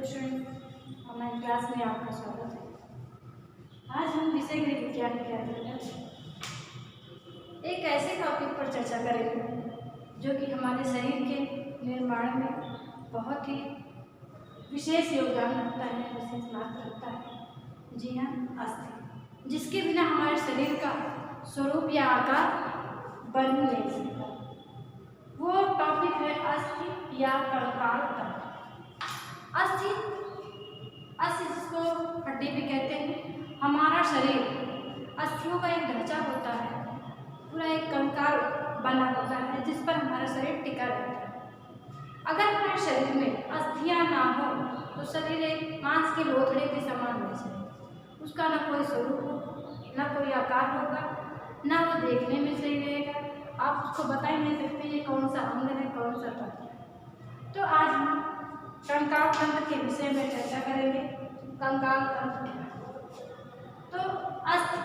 Student, हमारी class में आपका स्वागत है। आज हम विषय गृह विज्ञान के अंतर्गत एक ऐसे टॉपिक पर चर्चा करेंगे जो कि हमारे शरीर के निर्माण में बहुत ही विशेष योगदान रखता है, विशेष महत्व रखता है। जी हाँ, अस्थि, जिसके बिना हमारे शरीर का स्वरूप या आकार बन ही नहीं सकता। वो टॉपिक है अस्थि या कंकाल तंत्र। अस्थि जिसको हड्डी भी कहते हैं। हमारा शरीर अस्थियों का एक ढांचा होता है, पूरा एक कंकाल बना होता है जिस पर हमारा शरीर टिका रहता है। अगर हमारे शरीर में अस्थियां ना हो तो शरीर एक मांस के लोथड़े के समान हो जाए। उसका ना कोई स्वरूप हो, ना कोई आकार होगा, ना वो देखने में सही रहेगा। आप उसको बता ही नहीं सकते ये कौन सा अंग है, कौन सा तंत्र है। तो आज हम कंकाल तंत्र के विषय में चर्चा करेंगे। कंकाल तंत्र तो अस्थि,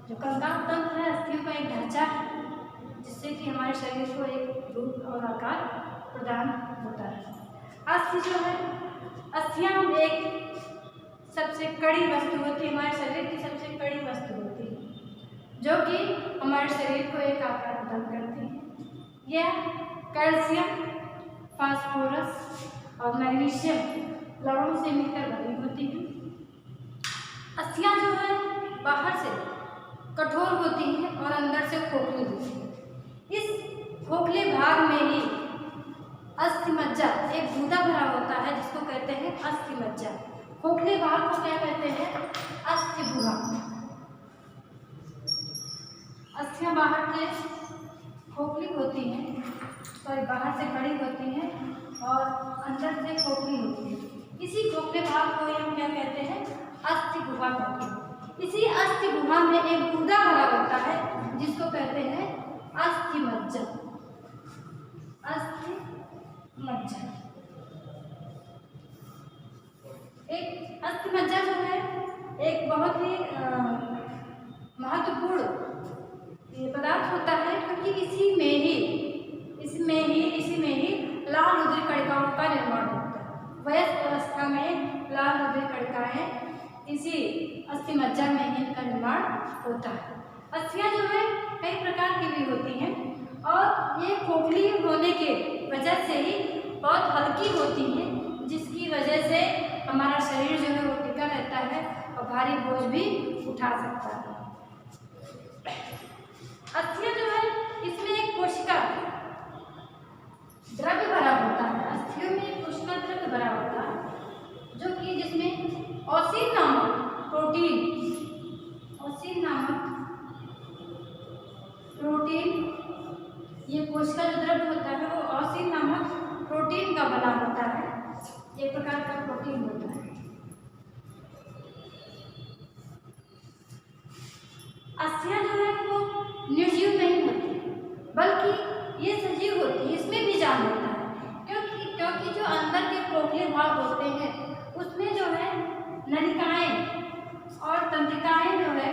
जो कंकाल तंत्र है, अस्थियों का एक ढांचा है जिससे कि हमारे शरीर को एक रूप और आकार प्रदान होता है। अस्थि जो है, अस्थियां एक सबसे कड़ी वस्तु होती है, हमारे शरीर की सबसे कड़ी वस्तु होती है जो कि हमारे शरीर को एक आकार प्रदान करती है। यह कैल्शियम, फास्फोरस और मैग्नीशियम लवणों से मिलकर बनी होती है। अस्थियां जो है बाहर से कठोर होती हैं और अंदर से खोखली होती है। इस खोखले भाग में ही अस्थि मज्जा, एक गूदा भरा होता है जिसको कहते हैं अस्थि मज्जा। खोखले भाग को क्या कहते हैं? अस्थि गुहा। अस्थियां बाहर से खोखली होती हैं, बाहर से बड़ी होती हैं और अंदर से खोखली होती है। इसी खोखले भाग को हम क्या कहते हैं? अस्थि गुहा कहते हैं। इसी अस्थि गुहा में एक गूदा भरा होता है जिसको कहते हैं अस्थि मज्जा। अस्थि मज्जा, एक अस्थि मज्जा जो है एक बहुत ही महत्वपूर्ण पदार्थ होता है, क्योंकि इसी में ही लाल रुधिर कणिकाओं का निर्माण होता है। वयस्क अवस्था में लाल रुधिर कणिकाएं इसी अस्थि मज्जा में ही इनका निर्माण होता है। अस्थियां जो है कई प्रकार की भी होती हैं और ये खोखली होने के वजह से ही बहुत हल्की होती हैं, जिसकी वजह से हमारा शरीर जो है वो टिका रहता है और भारी बोझ भी उठा सकता है। अस्थियां जो है इसमें एक कोशिका द्रव्य भरा होता है। अस्थियों में एक कोशिका द्रव्य भरा होता है जो कि जिसमें ओसिन नामक प्रोटीन, ये कोशिका जो द्रव्य होता है वो ओसिन नामक प्रोटीन का बना होता है। एक प्रकार का प्रोटीन होता है। अस्थियां जो है वो निर्जीव नहीं होती, बल्कि ये सजीव होती है, इसमें भी जान होता है। क्योंकि जो अंदर के खोखले भाग होते हैं उसमें जो है नलिकाएं और तंत्रिकाएं जो है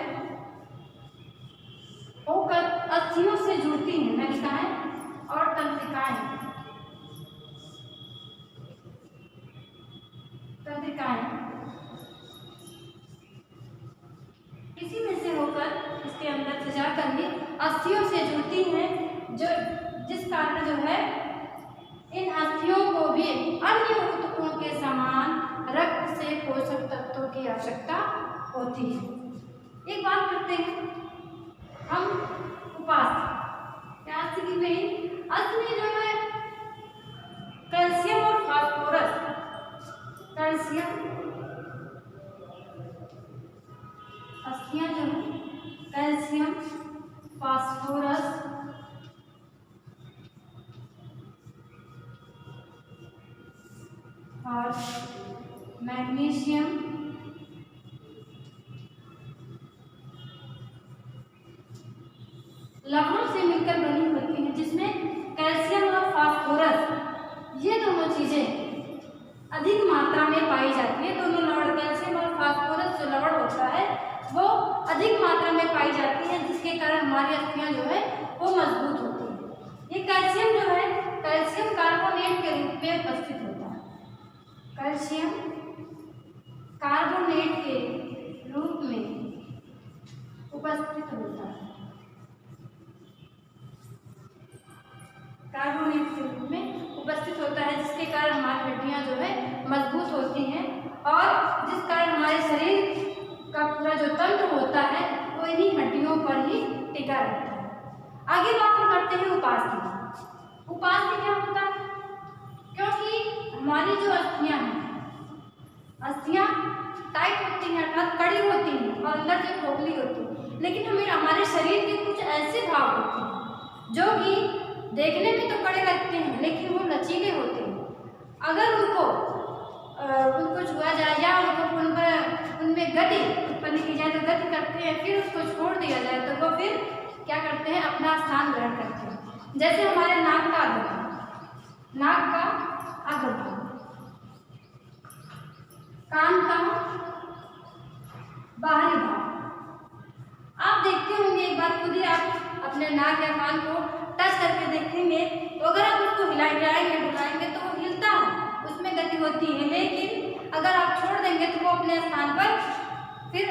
होकर अस्थियों से जुड़ती हैं। नलिकाएं और तंत्रिकाएं इसी में से होकर इसके अंदर से जाकर ही अस्थियों से जुड़ती हैं, जो जिस कारण जो है इन अस्थियों को भी अन्य ऊतकों के समान रक्त से पोषक तत्वों की आवश्यकता होती है। एक बात करते हैं हम उपास्थि। अस्थि की नहीं, अस्थि में जो है कैल्शियम और फास्फोरस, अस्थियां जो है कैल्शियम, फास्फोरस और मैग्नीशियम लवणों से मिलकर बनी होती है, जिसमें कैल्शियम और फास्फोरस ये दोनों चीजें अधिक मात्रा में पाई जाती है। दोनों लवण, कैल्शियम और फास्फोरस जो लवण होता है वो अधिक मात्रा में पाई जाती है, जिसके कारण हमारी अस्थियां जो है वो मजबूत होती है। ये कैल्शियम जो है कैल्शियम कार्बोनेट के रूप में उपस्थित होता है। कैल्शियम कार्बोनेट के रूप में उपस्थित होता है। कार्बोनेट के रूप में उपस्थित होता है, जिसके कारण हमारी हड्डियां जो है मजबूत होती हैं और जिस कारण हमारे शरीर का पूरा जो तंत्र होता है वो इन्हीं हड्डियों पर ही टिका रहता है। आगे बात हम करते हैं उपास्थि। उपास्थि क्या होता है? क्योंकि हमारी जो अस्थियां हैं, अस्थियां टाइट होती हैं अर्थात कड़ी होती हैं और अंदर से खोखली होती है, लेकिन हमारे शरीर के कुछ ऐसे भाग होते हैं जो कि देखने में तो कड़े लगते हैं लेकिन वो लचीले होते हैं। अगर उनको छुआ जाए या उनमें गति उत्पन्न की जाए तो गति करते हैं, फिर उसको छोड़ दिया जाए तो वो फिर क्या करते हैं, अपना स्थान ग्रहण करते हैं। जैसे हमारे नाक का अग्रभाग, कान का बाहरी भाग। आप देखते होंगे, एक बार खुद ही आप अपने नाक या कान को टच करके देखेंगे तो अगर आप उसको हिलाएंगे डुलाएंगे तो वो हिलता है, उसमें गति होती है, लेकिन अगर आप छोड़ देंगे तो वो अपने स्थान पर फिर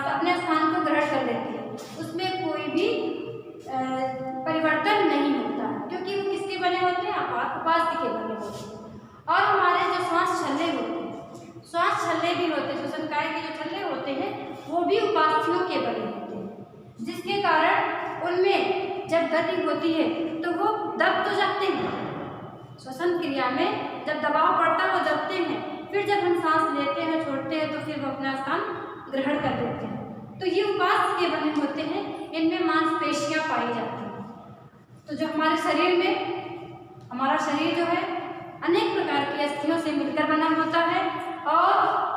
अपने स्थान को ग्रहण कर लेती है, उसमें कोई भी परिवर्तन नहीं होता है, क्योंकि वो किसके बने होते हैं, उपास्थि के बने होते हैं। और हमारे जो श्वास छल्ले होते हैं, श्वास छल्ले भी होते हैं, श्वसनकाय के जो छल्ले होते हैं वो भी उपास्थियों के बने होते हैं, जिसके कारण उनमें जब गति होती है तो वो दब तो जाते हैं, श्वसन क्रिया में जब दबाव पड़ता है वो दबते हैं, फिर जब हम सांस लेते हैं छोड़ते हैं तो फिर वो अपना स्थान ग्रहण कर लेते हैं। तो ये उपास्थि के बने होते हैं, इनमें मांसपेशियां पाई जाती हैं। तो जो हमारे शरीर में, हमारा शरीर जो है अनेक प्रकार की अस्थियों से मिलकर बना होता है और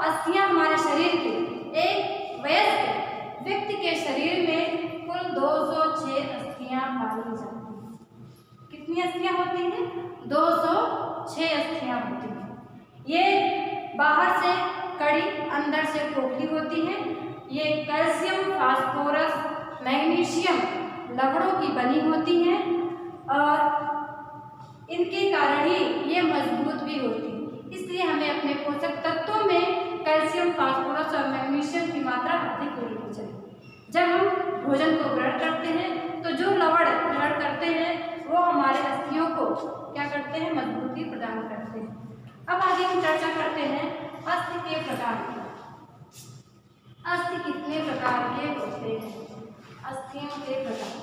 अस्थियां हमारे शरीर के, एक वयस्क व्यक्ति के शरीर में कुल 206 अस्थियां पाई जाती हैं। कितनी अस्थियां होती हैं? 206 अस्थियां होती हैं। ये बाहर से कड़ी, अंदर से खोखली होती हैं। ये कैल्शियम, फास्फोरस, मैग्नीशियम लवणों की बनी होती हैं और इनके कारण ही ये मजबूत भी होती है। इसलिए हमें अपने पोषक तत्वों में कैल्शियम, फास्फोरस और मैग्नीशियम की मात्रा अधिक लेनी चाहिए। जब हम भोजन को ग्रहण करते हैं तो जो लवण ग्रहण करते हैं वो हमारे अस्थियों को क्या करते हैं, मजबूती प्रदान करते हैं। अब आगे हम चर्चा करते हैं अस्थि के प्रकार। अस्थि कितने प्रकार के होते हैं? अस्थियों के प्रकार।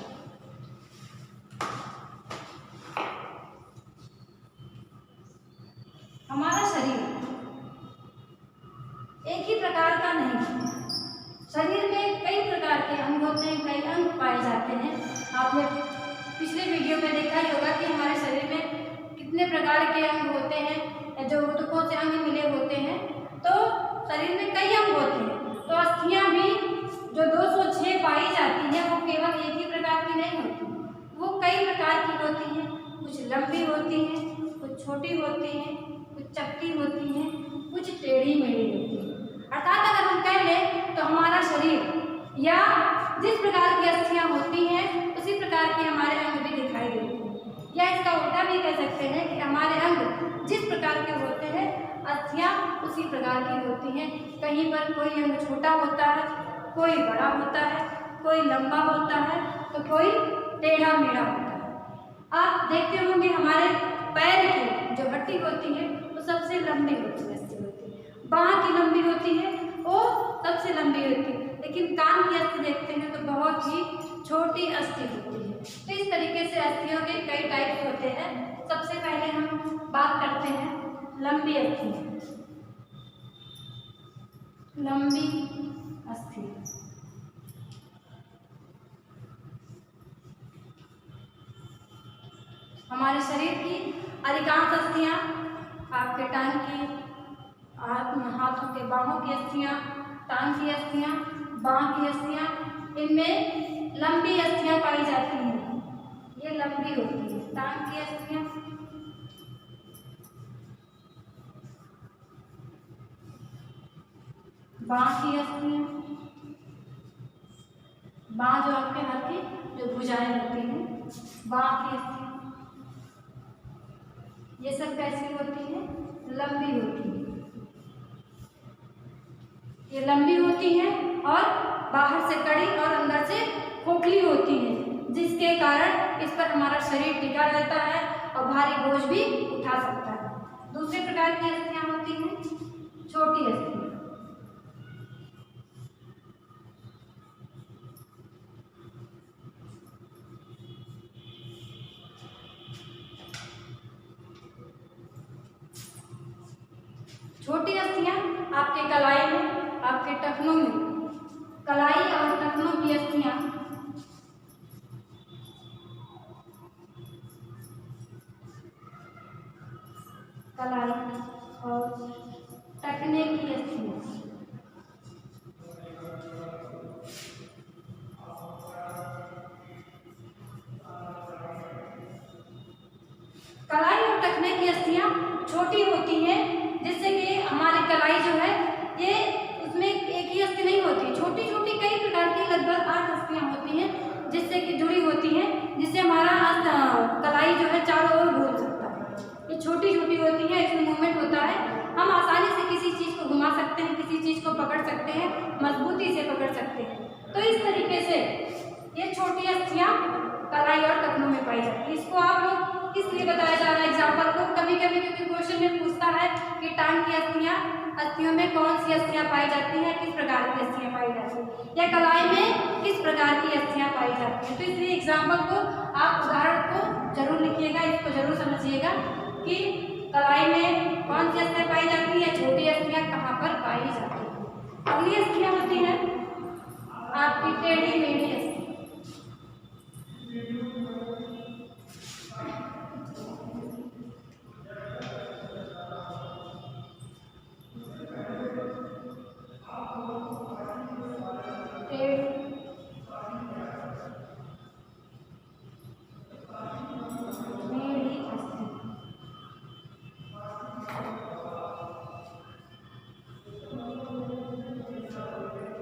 हमारा शरीर एक ही प्रकार का नहीं है, शरीर में कई प्रकार के अंग होते हैं, कई अंग पाए जाते हैं। आपने पिछले वीडियो में देखा ही होगा कि हमारे शरीर में कितने प्रकार के अंग होते हैं, जो ऊतकों से अंग मिले होते हैं। तो शरीर में कई अंग होते हैं, तो अस्थियां भी जो 206 पाई जाती हैं वो केवल एक ही प्रकार की नहीं होती, वो कई प्रकार की होती हैं। कुछ लंबी होती हैं, कुछ छोटी होती हैं, कुछ चपटी होती हैं, कुछ टेढ़ी मेढ़ी होती हैं। अर्थात अगर हम कह लें तो हमारा शरीर या जिस प्रकार की अस्थियां होती हैं उसी प्रकार के हमारे अंग भी दिखाई देते हैं, या इसका उल्टा भी कह सकते हैं कि हमारे अंग जिस प्रकार के होते हैं अस्थियां उसी प्रकार की होती हैं। कहीं पर कोई अंग छोटा होता है, कोई बड़ा होता है, कोई लंबा होता है तो कोई टेढ़ा मेढ़ा होता है। आप देखते होंगे हमारे पैर की जो हड्डी होती है वो सबसे लंबी होती है, बांह की लंबी होती है, वो सबसे लंबी होती है, लेकिन कान की अस्थि देखते हैं तो बहुत ही छोटी अस्थि होती है। तो इस तरीके से अस्थियों के कई टाइप होते हैं। सबसे पहले हम बात करते हैं लंबी अस्थि। लंबी अस्थि हमारे शरीर की अधिकांश अस्थियां, आपके टांग की, हाथों के बाहों की अस्थियां, टांग की अस्थियां, बांह की अस्थियां, इनमें लंबी अस्थियां पाई जाती हैं। ये लंबी होती है। टांग की अस्थियां, बांह की अस्थियां, बांह जो आपके हाथ की जो भुजाएं होती हैं, बांह की अस्थियां, ये सब कैसी होती है? लंबी होती है। ये लंबी होती हैं और बाहर से कड़ी और अंदर से खोखली होती है, जिसके कारण इस पर हमारा शरीर टिका रहता है और भारी बोझ भी उठा सकता है। दूसरे प्रकार की अस्थियां होती हैं छोटी अस्थियां। छोटी अस्थियां आपके कलाई में, आपके टखनों में, कलाई और टखनों की अस्थियां कलाई और टखने की अस्थियां कलाई और टखने की अस्थियां छोटी होती हैं, जिससे कि हमारी कलाई जो है ये उसमें एक ही अस्थि नहीं होती, छोटी छोटी कई प्रकार की लगभग 8 अस्थियां होती हैं जिससे कि जुड़ी होती हैं, जिससे हमारा कलाई जो है चारों ओर घूम सकता है। ये छोटी छोटी होती हैं, इसमें मूवमेंट होता है, हम आसानी से किसी चीज़ को घुमा सकते हैं, किसी चीज़ को पकड़ सकते हैं, मजबूती से पकड़ सकते हैं। तो इस तरीके से ये छोटी अस्थियां कलाई और टखनों में पाई जाती है। इसको आप लोग इसलिए बताया जा रहा है एग्जाम्पल को, कभी कभी क्योंकि क्वेश्चन में पूछता है कि टांग की अस्थियों में कौन सी अस्थियां पाई जाती हैं, किस प्रकार की अस्थियां पाई जाती हैं, या कलाई में किस प्रकार की अस्थियां पाई जाती हैं। तो इसलिए एग्जाम्पल को आप उदाहरण को जरूर लिखिएगा, इसको जरूर समझिएगा कि कलाई में कौन सी अस्थियां पाई जाती है, छोटी अस्थियां कहाँ पर पाई जाती है। अगली अस्थियां होती है आपकी टेढ़ी मेढ़ी अस्थियां।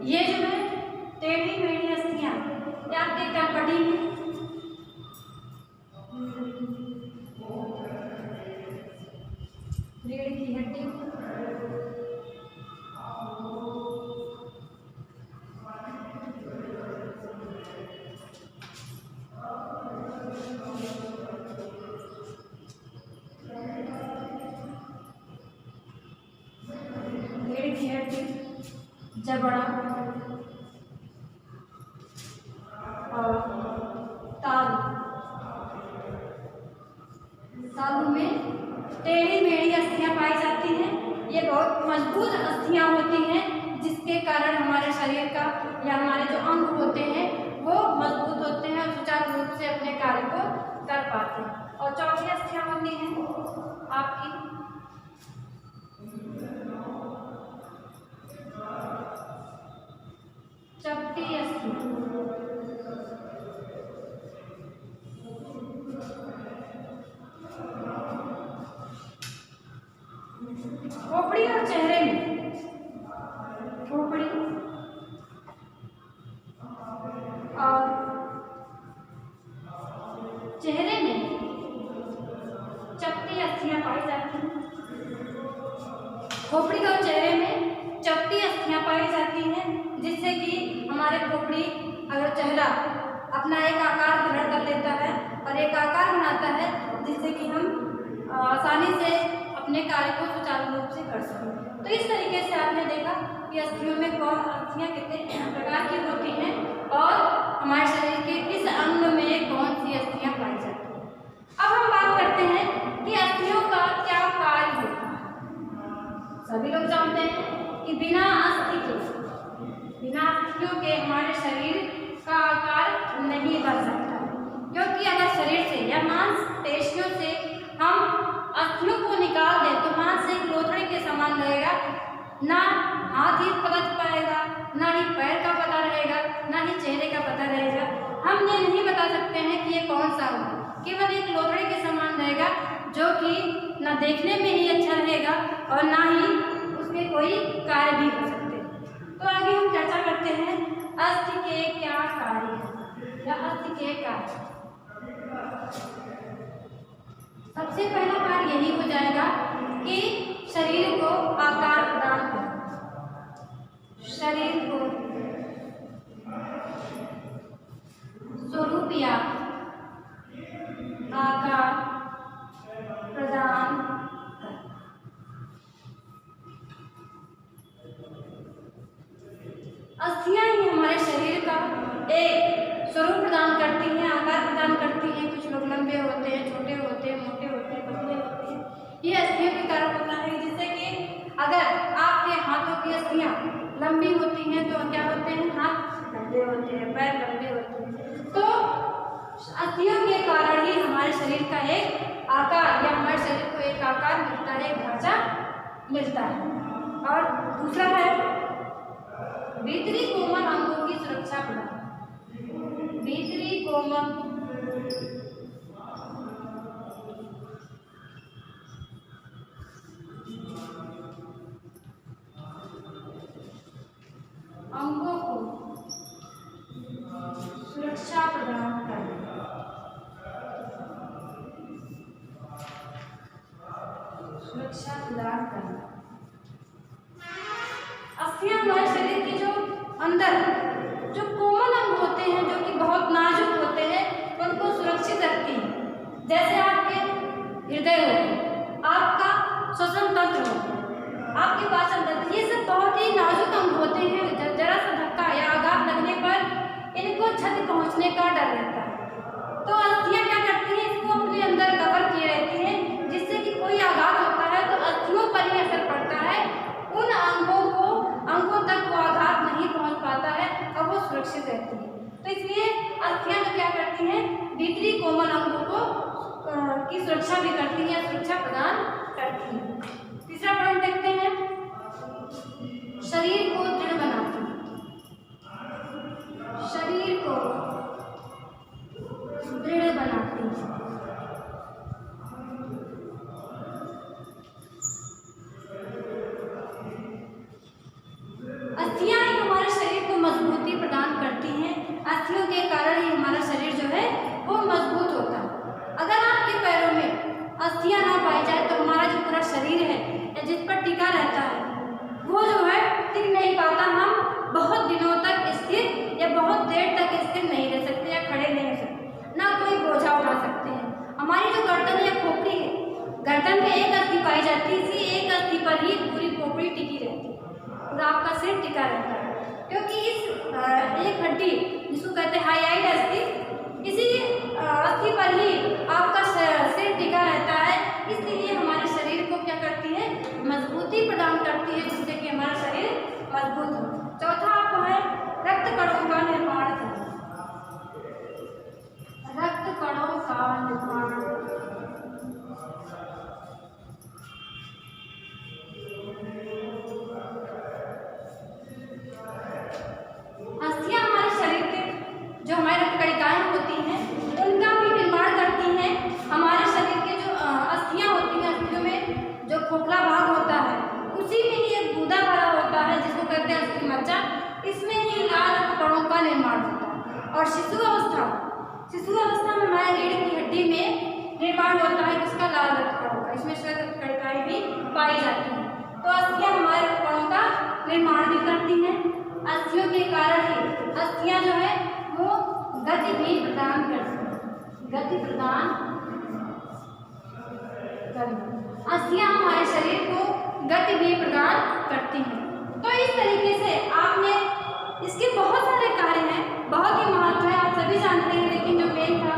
ये जो है टेढ़ी मेढ़ी अस्थियां, ये आपके कनपटी में, रीढ़ की हड्डी, रीढ़ की हड्डी, जबड़ा और तालू। तालू में टेढ़ी मेढ़ी अस्थियां पाई जाती हैं। ये बहुत मजबूत अस्थियां होती हैं, जिसके कारण हमारे शरीर का या हमारे जो अंग होते हैं वो मजबूत होते हैं और सुचारू रूप से अपने कार्य को कर पाते हैं। और चौथी अस्थियां होती हैं आपकी चपटी अस्थियां। खोपड़ी और चेहरे में, खोपड़ी और चेहरे में चपटी अस्थियां पाई जाती हैं। खोपड़ी और चेहरे में चपटी अस्थियां पाई जाती हैं, जिससे कि हमारे खोपड़ी अगर चेहरा अपना एक आकार ग्रहण कर लेता है और एक आकार बनाता है, जिससे कि हम आसानी से अपने कार्य को सुचारू रूप से कर सकें। तो इस तरीके से आपने देखा कि अस्थियों में कौन अस्थियां कितने प्रकार की होती हैं और हमारे शरीर के किस अंग में कौन सी अस्थियां पाई जाती हैं। अब हम बात करते हैं कि अस्थियों का क्या कार्य होता है। सभी लोग जानते हैं कि बिना अस्थियों के हमारे शरीर का आकार नहीं बन सकता, क्योंकि अगर शरीर से या मांसपेशियों से हम अस्थियों को निकाल दें तो मांस एक लोथड़े के समान रहेगा, ना हाथ ही पता पाएगा, ना ही पैर का पता रहेगा, ना ही चेहरे का पता रहेगा। हम ये नहीं बता सकते हैं कि ये कौन सा होगा, केवल एक लोथड़े के समान रहेगा, जो कि ना देखने में ही अच्छा रहेगा और ना ही उसके कोई कार्य भी हो सकते हैं। तो आगे हम चर्चा करते हैं अस्थि के क्या कार्य है या अस्थि के कार्य। सबसे पहला कार्य यही हो जाएगा कि शरीर को आकार प्रदान करना, शरीर को स्वरूप या आकार प्रदान अस्थियां ही हमारे शरीर का एक स्वरूप प्रदान करती हैं, आकार प्रदान करती हैं। कुछ लोग लंबे होते हैं, छोटे होते हैं, मोटे होते हैं, पतले होते हैं। ये अस्थियों के कारण होता है, जिससे कि अगर आपके हाथों की अस्थियां लंबी होती हैं तो क्या होते हैं, हाथ लंबे होते हैं, पैर लंबे होते हैं। तो अस्थियों के कारण ही हमारे शरीर का एक आकार या हमारे शरीर को एक आकार मिलता है, एक ढांचा मिलता है। और दूसरा है भीतरी कोमल अंगों की सुरक्षा प्रदान। भीतरी कोमल अंगों को सुरक्षा प्रदान करना। सुरक्षा प्रदान करना। अस्थियां हमारे शरीर के जो अंदर जो कोमल अंग होते हैं, जो कि बहुत नाजुक होते हैं, उनको सुरक्षित रखती हैं। जैसे आपके हृदय हो गया, आपका श्वसन तंत्र हो गया, आपके पाचन तंत्र, ये सब बहुत ही नाजुक अंग होते हैं। जरा सा धक्का या आघात लगने पर इनको क्षति पहुंचने का डर रहता है। तो अस्थियां क्या करती हैं, इसको अपने अंदर कवर किए रहती हैं, जिससे कि कोई आघात होता है तो अस्थियों पर ही असर पड़ता है। उन अंगों तक वो आघात नहीं पहुंच पाता है और वो सुरक्षित रहती है। तो इसलिए अस्थियां जो क्या करती हैं, भीतरी कोमल अंगों को की सुरक्षा भी करती हैं, सुरक्षा प्रदान करती हैं। तीसरा पॉइंट देखते हैं, शरीर को दृढ़ बनाती है। शरीर को दृढ़ बनाती है। अस्थियां ही हमारे शरीर को मजबूती प्रदान करती हैं। अस्थियों के कारण ही हमारा शरीर जो है वो मजबूत होता है। अगर आपके पैरों में अस्थियां ना पाई जाए तो हमारा जो पूरा शरीर है या जिस पर टिका रहता है वो जो है टिक नहीं पाता। हम बहुत दिनों तक स्थिर या बहुत देर तक स्थिर नहीं रह सकते या खड़े नहीं रह सकते, ना कोई बोझा उठा सकते हैं। हमारी जो गर्दन या खोपड़ी है, गर्दन में एक अस्थि पाई जाती है, इसी एक अस्थि पर ही पूरी खोपड़ी टिकी रहती है, पूरा आपका सिर टिका रहता है। क्योंकि इस एक हड्डी जिसको कहते हैं हाईलाइट अस्थि, इसी अस्थि पर ही आपका सिर टिका रहता है। इसलिए हमारे शरीर को क्या करती है, मजबूती प्रदान करती है, जिससे कि हमारा शरीर मजबूत हो। चौथा आपको है रक्त कणों का निर्माण करना। रक्त कणों का निर्माण अस्थियां हमारे शरीर के जो हमारे रक्त कणिकाएं होती हैं उनका भी निर्माण करती हैं। हमारे शरीर के जो अस्थियां होती हैं, अस्थियों में जो खोखला भाग होता है उसी में ही एक गूदा भरा होता है जिसको कहते हैं अस्थि मज्जा। इसमें ही लाल रक्त कणों का निर्माण होता है। और शिशु अवस्था में हमारे रीढ़ की हड्डी में निर्माण होता है किसका, लाल रक्त कणों का। इसमें रक्त कणिकाएं भी पाई जाती हैं। तो अस्थियां हमारे रक्त कणों का निर्माण भी करती हैं। अस्थियों के कारण ही अस्थियां जो है वो गति भी प्रदान करती हैं। गति प्रदान करती, अस्थियां हमारे शरीर को गति भी प्रदान करती हैं। तो इस तरीके से आपने इसके बहुत सारे कार्य हैं, बहुत ही महत्व है, आप सभी जानते हैं, लेकिन जो मेन था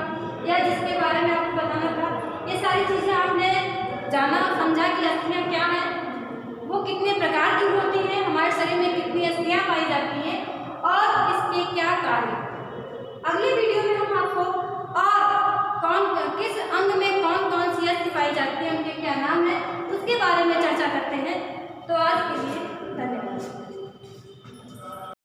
या जिसके बारे में आपको बताना था, ये सारी चीज़ें आपने जाना समझा कि अस्थियां क्या हैं, वो कितने प्रकार की होती हैं, हमारे शरीर में कितनी अस्थियां पाई जाती हैं और इसके क्या कार्य। अगली वीडियो